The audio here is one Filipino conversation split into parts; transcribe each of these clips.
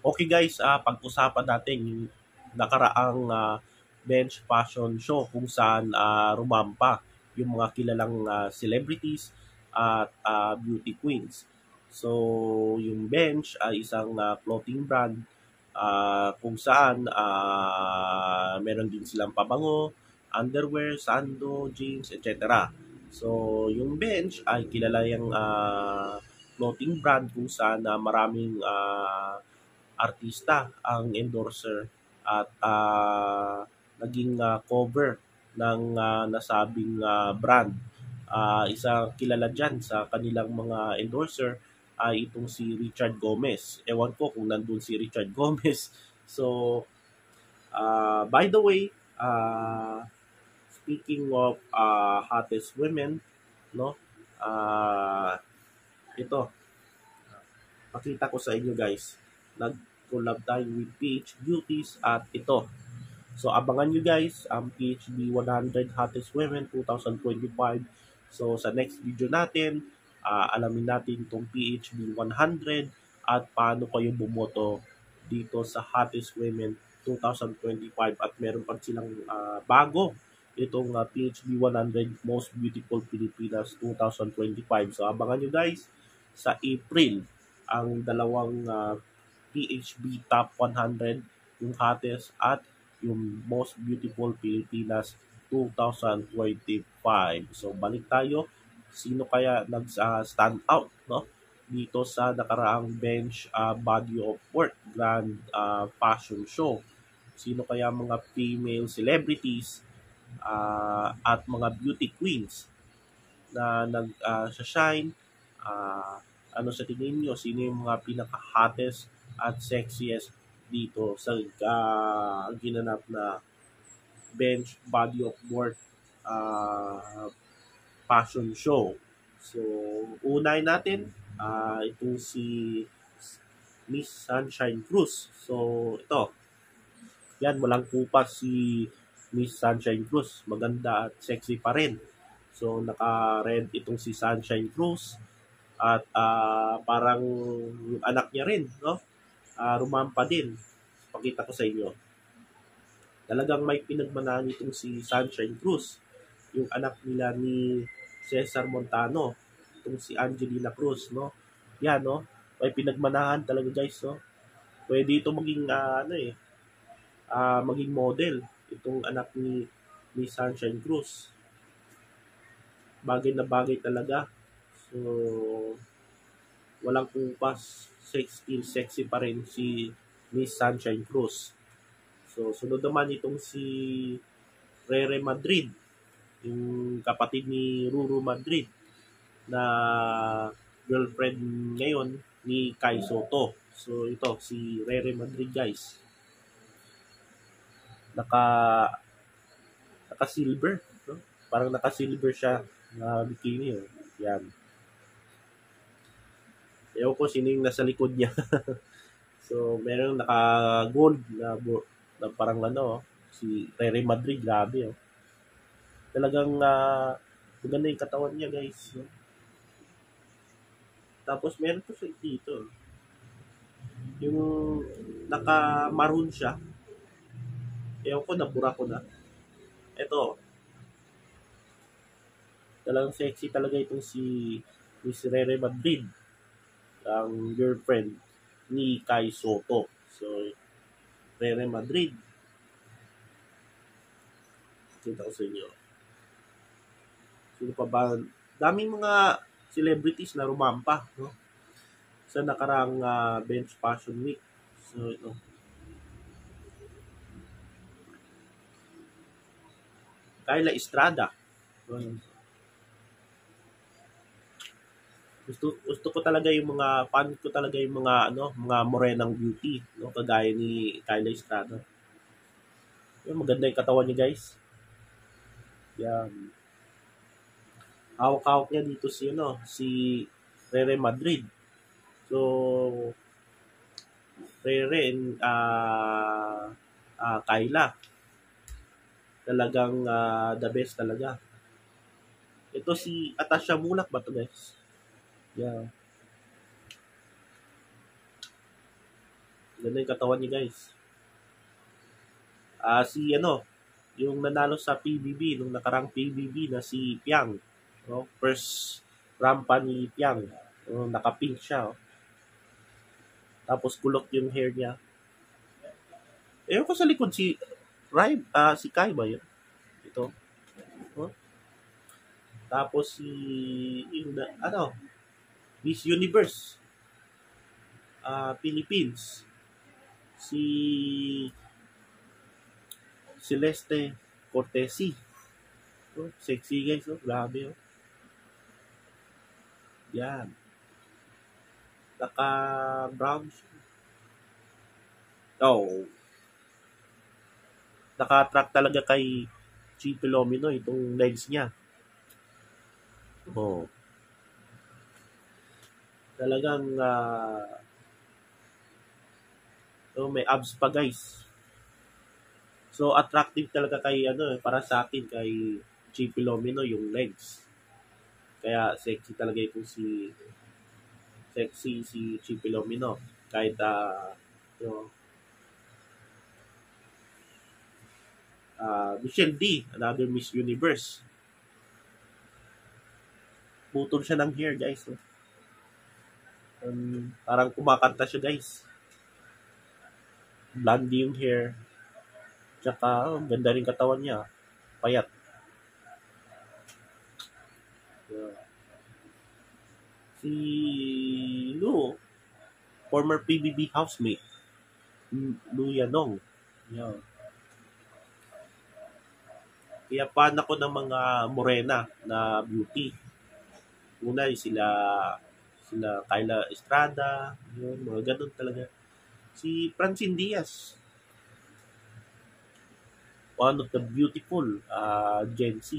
Okay guys, pag-usapan natin yung nakaraang bench fashion show kung saan rumampa yung mga kilalang celebrities at beauty queens. So, yung bench ay isang clothing brand kung saan meron din silang pabango, underwear, sando, jeans, etc. So, yung bench ay kilala yung clothing brand kung saan maraming artista ang endorser at naging cover ng nasabing brand. Isa kilala dyan sa kanilang mga endorser ay itong si Richard Gomez. Ewan ko kung nandun si Richard Gomez. So, by the way, speaking of hottest women, no? Uh, ito, pakita ko sa inyo guys. Nag-collab tayo with PH Beauties at ito. So abangan nyo guys ang PHB 100 Hottest Women 2025. So sa next video natin, alamin natin itong PHB 100 at paano kayo bumoto dito sa Hottest Women 2025 at meron pa silang bago itong PHB 100 Most Beautiful Filipinas 2025. So abangan nyo guys sa April ang dalawang PHB Top 100, yung hottest at yung Most Beautiful Filipinas 2025. So balik tayo, sino kaya nag-stand out no dito sa nakaraang bench body of work grand fashion show? Sino kaya mga female celebrities at mga beauty queens na nag-shine? Ano sa tingin nyo? Sino yung mga pinaka-hottest at sexiest dito sa ginanap na bench body of work fashion show? So, unahin natin itong si Miss Sunshine Cruz. So, ito. Yan, walang kupas si Miss Sunshine Cruz. Maganda at sexy pa rin. So, naka-red itong si Sunshine Cruz. At parang yung anak niya rin, no? Rumampa din. Pakita ko sa inyo. Talagang may pinagmanahan itong si Sunshine Cruz. Yung anak nila ni Cesar Montano. Itong si Angelina Cruz, no? Yan, no? May pinagmanahan talaga, guys, no? Pwede ito maging, maging model. Itong anak ni Sunshine Cruz. Bagay na bagay talaga. So, walang kupas, sexy pa rin si Miss Sunshine Cruz. So, sunod naman itong si Rere Madrid, yung kapatid ni Ruru Madrid na girlfriend ngayon ni Kai Soto. So, ito, si Rere Madrid, guys. Naka-silver, no? Parang naka-silver siya na bikini, oh. Yan. Ewan ko sino yung nasa likod niya. So, meron naka-gold na parang si Rere Madrid, grabe. Oh. Talagang maganda yung katawan niya, guys. No? Tapos, meron po siya dito. Yung naka-maroon siya. Ewan ko, nabura ko na. Ito. Talagang sexy talaga itong si Rere Madrid. Ang girlfriend ni Kai Soto. So, Rere Madrid. Kita ko sa inyo. Sino pa ba? Daming mga celebrities na rumampa, no? Sa nakarang bench fashion week. So, ito. Kyla Estrada. Gusto ko talaga yung mga fan ko talaga yung mga mga morenang beauty, no, kagaya ni Kyla Estrada. Yung maganda yung katawan niya, guys. Yan. Hawak-hawak niya dito si Rere Madrid. So, Rere and Kyla. Talagang the best talaga. Ito si Atasha Mulak ba to, guys? Yeah. Ganda yung katawan niya, guys. Si yung nanalo sa PBB, nung nakarang PBB na si Piang. No? First rampa ni Piang. Naka-pink siya. Tapos kulot yung hair niya. Ewan ko sa likod si Kai ba yun? Ito. No? Tapos Miss Universe. Philippines. Si Celeste Cortesi. Sexy guys, grabe. Yan. Naka-brown siya. Naka-track talaga kay Chi Filomeno itong legs niya. Talagang may abs pa, guys. So attractive talaga kay para sa akin kay Chi Filomeno yung legs. Kaya sexy talaga itong si Chi Filomeno. Kahit Michelle D, another Miss Universe. Putol siya ng hair, guys. Parang kumakanta siya, guys. Blondie yung hair. Tsaka, ganda rin katawan niya. Payat. Si Lu, former PBB housemate. Lu Yanong. Yeah. Kaya fan ako ng mga morena na beauty. Una sila Kyla Estrada, yun, mga ganun talaga. Si Francine Diaz, one of the beautiful Gen Z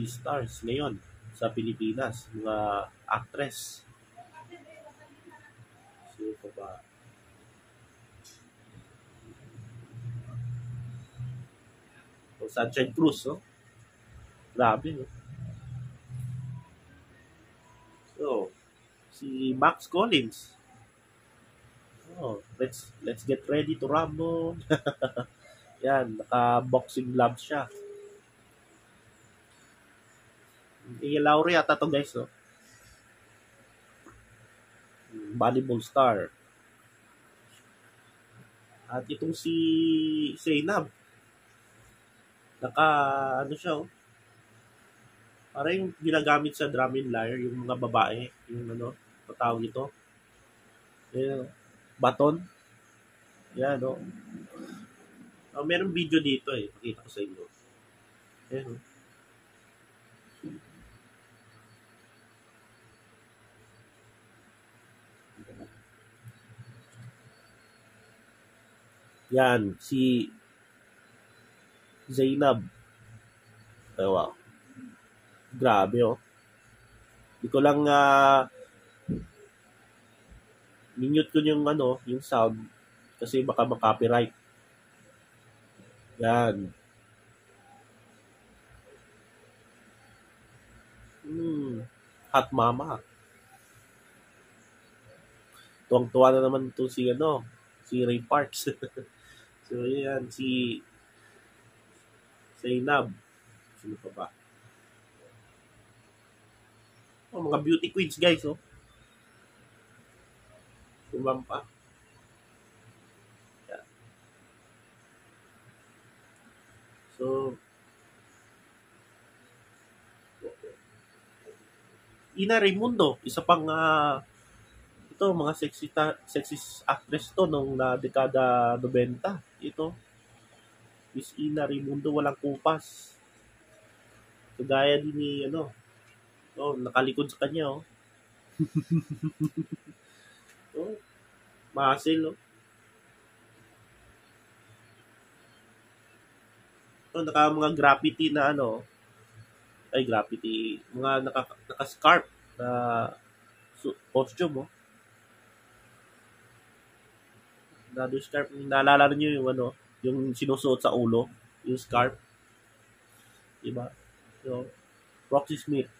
stars ngayon sa Pilipinas, mga actress. Sino pa ba? Sunshine Cruz, grabe, no? So, si Max Collins. Let's get ready to rumble. Yan, naka-boxing gloves siya. Laure yata to, guys, no? Volleyball star. At itong si Zainab. Siya, parang yung ginagamit sa drum and lyre, yung mga babae, yung patawag ito. Yan, baton. Yan, merong video dito pakita ko sa inyo. Yan, Yan, si Zainab. Wow. Grabe, Hindi ko lang minute ko yung yung sound kasi baka ma-copyright. Yan. Hot mama. Tuwang-tuwa na naman ito si Ray Parks. So yan, si Zainab. Sino pa ba? Mga beauty queens, guys, Sumampa. Yeah. So, Ina Raimundo, isa pang mga sexy actress to nung dekada 90. Ito, Miss Ina Raimundo, walang kupas. Kagaya din ni nakalikod sa kanya, muscle, naka mga graffiti na graffiti, mga naka-scarf na costume, Another scarf, naalala niyo yung yung sinusuot sa ulo, yung scarf. Diba? So, Roxy Smith.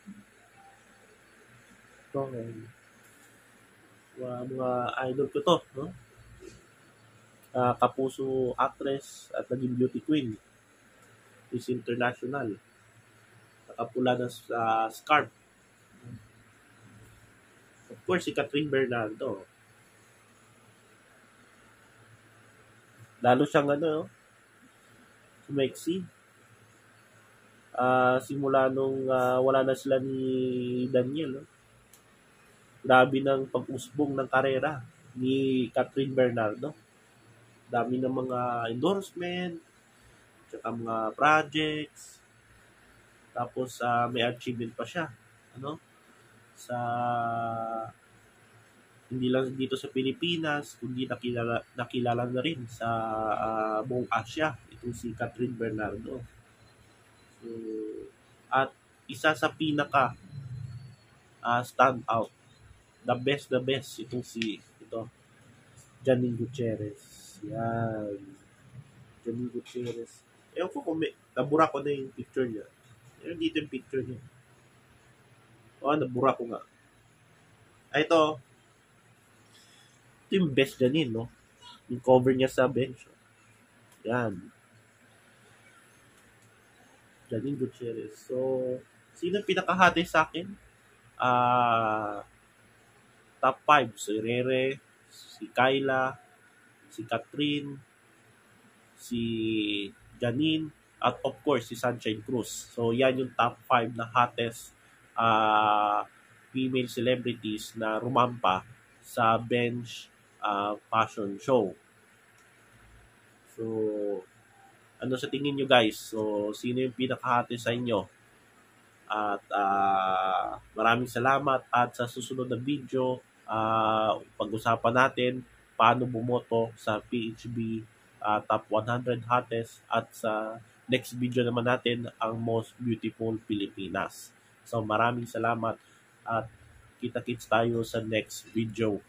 So, Mga idol ko to, no? Kapuso actress at naging beauty queen. Is international. Nakapula ng scarf. Of course, si Catherine Bernardo. Lalo siyang sumeksi. Simula nung wala na sila ni Daniel. No? Grabe ng pag-usbong ng karera ni Catherine Bernardo. Dami ng mga endorsement, tsaka mga projects. Tapos may achievement pa siya. Sa hindi lang dito sa Pilipinas, kundi nakilala na rin sa buong Asia, itong si Catherine Bernardo. So, at isa sa pinaka stand out, the best itong Janine Gutierrez. Yan. Janine Gutierrez. Ewan ko kung nabura ko na yung picture niya. Ewan dito yung picture niya. Nabura ko nga. Ito yung best Janine, no? Yung cover niya sa bench. Yan. Janine Gutierrez. So, sino pinakahati sa akin? Top 5. Si Rere, si Kyla, si Catherine, si Janine, at of course, si Sunshine Cruz. So, yan yung top 5 na hottest female celebrities na rumampa sa bench fashion show. So, ano sa tingin nyo guys? So, sino yung pinakahati sa inyo? At maraming salamat at sa susunod na video, pag-usapan natin paano bumoto sa PHB Top 100 Hottest at sa next video naman natin ang Most Beautiful Pilipinas. So maraming salamat at kita-kits tayo sa next video.